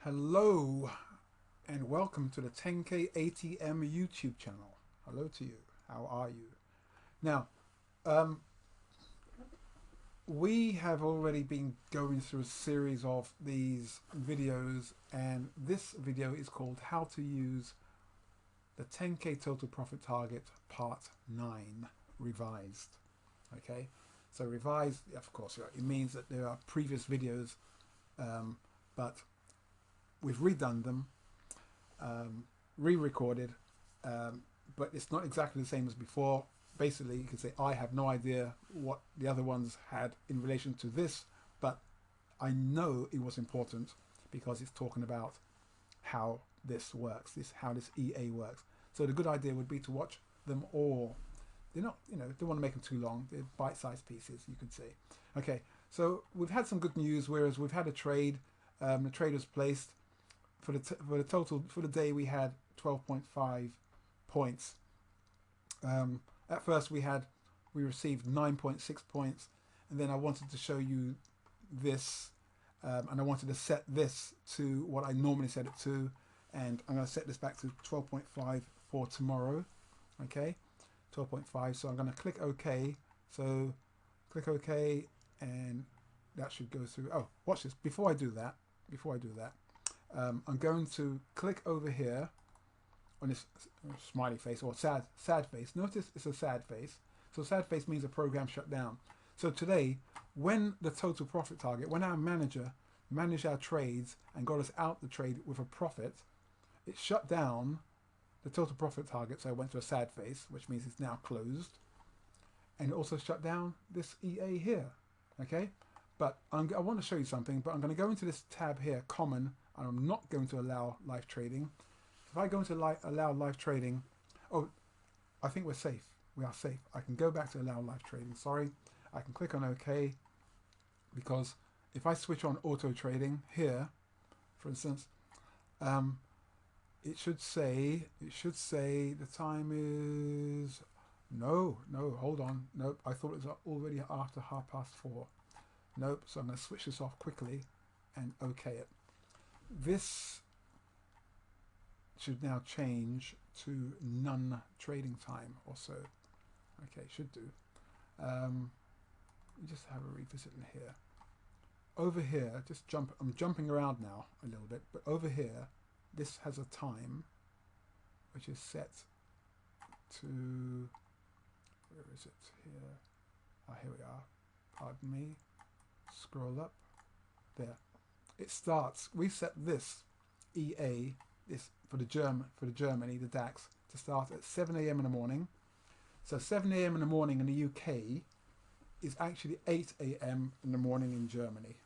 Hello and welcome to the TenKei ATM YouTube channel. Hello to you. How are you? Now, um, we have already been going through a series of these videos, and this video is called How to Use the 10K Total Profit Target Part 9 Revised. Okay, so revised, of course, it means that there are previous videos, but we've redone them, re-recorded, but it's not exactly the same as before. Basically, you could say I have no idea what the other ones had in relation to this, but I know it was important because it's talking about how this works, how this EA works. So the good idea would be to watch them all. They're not, don't want to make them too long. They're bite-sized pieces, you could say. Okay, so we've had some good news, whereas we've had a trade. The trade was placed. For the total for the day, we had 12.5 points. At first we received 9.6 points, and then I wanted to show you this, and I wanted to set this to what I normally set it to, and I'm going to set this back to 12.5 for tomorrow. Okay, 12.5. So I'm going to click OK. So click OK, and that should go through. Oh, watch this. Before I do that, I'm going to click over here on this smiley face or sad face. Notice it's a sad face. So sad face means the program shut down. So today, when the total profit target, when our manager managed our trades and got us out the trade with a profit, it shut down the total profit target. So I went to a sad face, which means it's now closed. And it also shut down this EA here. Okay? But I want to show you something, but I'm going to go into this tab here, common, and I'm not going to allow live trading. If I go into allow live trading, oh, I think we're safe. We are safe. I can go back to allow live trading. Sorry, I can click on OK, because if I switch on auto trading here, for instance, it should say the time is no, hold on, nope. I thought it was already after 4:30. Nope. So I'm going to switch this off quickly and OK it. This should now change to none trading time or so. Okay, should do. Let me just have a revisit in here. Over here, I'm jumping around now a little bit, but over here, this has a time which is set to, where is it here? Ah, here we are. Pardon me. Scroll up. There. It starts. We set this EA, this for the Germany, the DAX, to start at 7 a.m. in the morning. So 7 a.m. in the morning in the UK is actually 8 a.m. in the morning in Germany.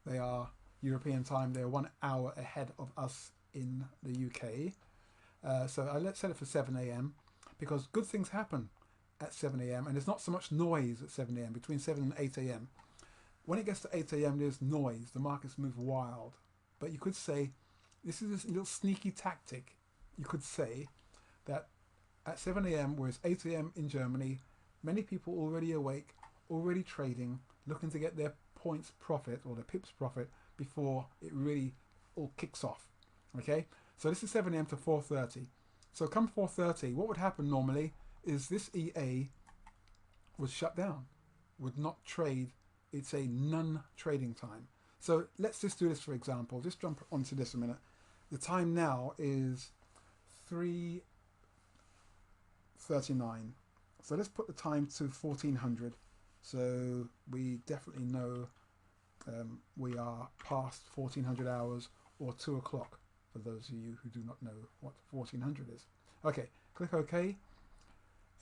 They are European time. They're 1 hour ahead of us in the UK. So let's set it for 7 a.m. because good things happen at 7 a.m. and there's not so much noise at 7 a.m. between 7 and 8 a.m. When it gets to 8 a.m. there's noise, the markets move wild. But you could say, this is a little sneaky tactic, you could say that at 7 a.m. whereas 8 a.m. in Germany, many people already awake, already trading, looking to get their points profit or their pips profit before it really all kicks off. Okay, so this is 7 a.m. to 4:30. So come 4:30, what would happen normally is this EA was shut down, would not trade. It's a non-trading time. So let's just do this for example. Just jump onto this a minute. The time now is 3:39. So let's put the time to 1400. So we definitely know we are past 1400 hours or 2 o'clock for those of you who do not know what 1400 is. Okay, click OK.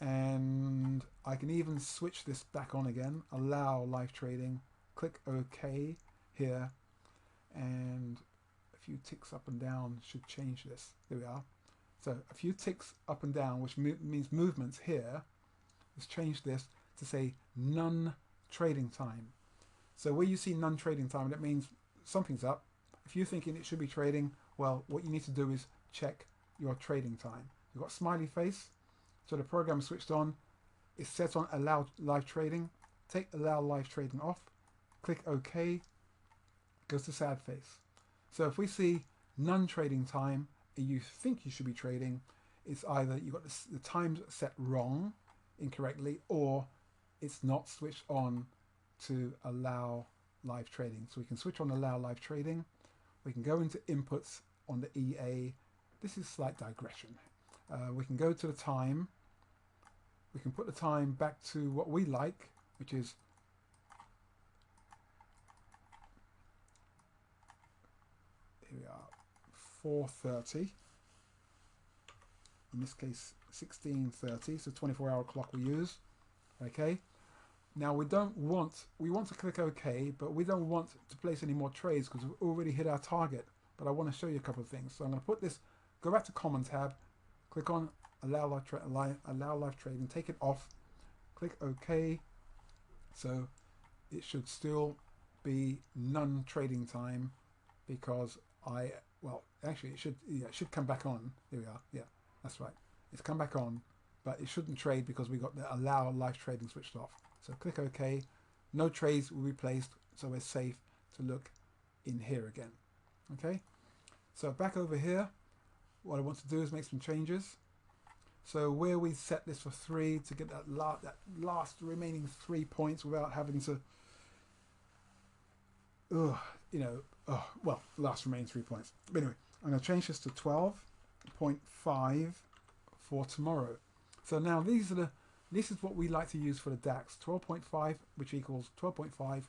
And I can even switch this back on again, allow live trading, click OK here, and a few ticks up and down should change this. There we are. So a few ticks up and down, which means movements here. Let's change this to say none trading time. So where you see none trading time, that means something's up. If you're thinking it should be trading, well, what you need to do is check your trading time. You've got smiley face. So the program is switched on. It's set on allow live trading. Take allow live trading off. Click OK. Goes to sad face. So if we see non-trading time and you think you should be trading, it's either you got the times set wrong, incorrectly, or it's not switched on to allow live trading. So we can switch on allow live trading. We can go into inputs on the EA. This is slight digression. We can go to the time. We can put the time back to what we like, which is here we are, 4:30. In this case, 16:30. So 24-hour clock we use. Okay. Now we want to click OK, but we don't want to place any more trades because we've already hit our target. But I want to show you a couple of things. So I'm going to put this, go back to Common tab, click on allow live trading, take it off, click OK. So it should still be non-trading time because actually it should come back on. Here we are. Yeah, that's right. It's come back on, but it shouldn't trade because we got the allow live trading switched off. So click OK. No trades will be placed, so we're safe to look in here again. Okay. So back over here, what I want to do is make some changes. So where we set this for 3 to get that last remaining 3 points without having to, last remaining 3 points. But anyway, I'm going to change this to 12.5 for tomorrow. So now this is what we like to use for the DAX. 12.5, which equals 12.5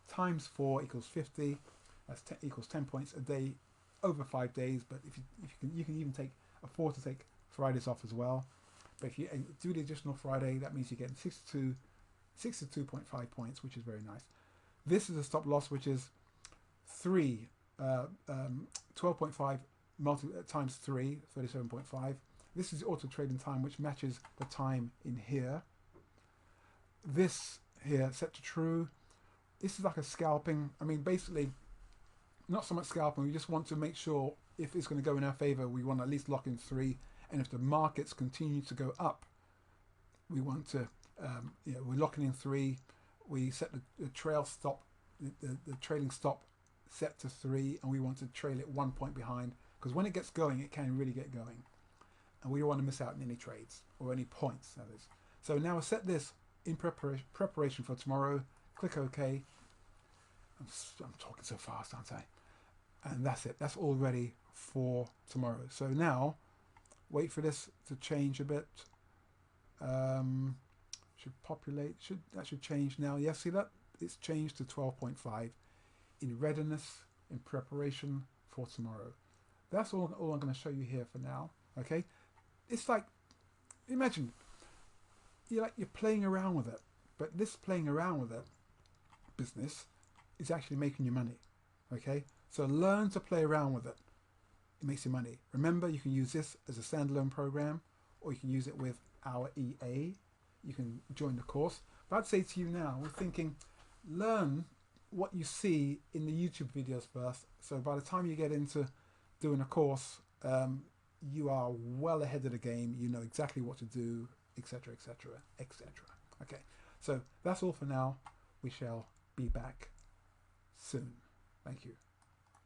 times 4 equals 50. That's equals 10 points a day over 5 days. But if you can even afford to take Fridays off as well. But if you do the additional Friday, that means you get 62.5 points, which is very nice. This is a stop loss, which is 12.5 times 3, 37.5. This is auto trading time, which matches the time in here. This here set to true. This is like a scalping. I mean, basically, not so much scalping. We just want to make sure if it's going to go in our favor, we want to at least lock in 3. And if the markets continue to go up, we want to, we're locking in 3. We set the trail stop, the trailing stop set to 3, and we want to trail it 1 point behind because when it gets going, it can really get going. And we don't want to miss out on any trades or any points, that is. So now I set this in preparation for tomorrow. Click OK. I'm talking so fast, aren't I? And that's it. That's all ready for tomorrow. So now, wait for this to change a bit. Should populate. That should change now. Yes, see that? It's changed to 12.5 in readiness, in preparation for tomorrow. That's all I'm going to show you here for now. Okay? It's like, imagine, you're playing around with it, but this playing around with it business is actually making you money. Okay? So learn to play around with it. It makes you money. Remember, you can use this as a standalone program, or you can use it with our EA. You can join the course. But I'd say to you now, we're thinking, learn what you see in the YouTube videos first. So by the time you get into doing a course, you are well ahead of the game. You know exactly what to do, etc., etc., etc. Okay, so that's all for now. We shall be back soon. Thank you.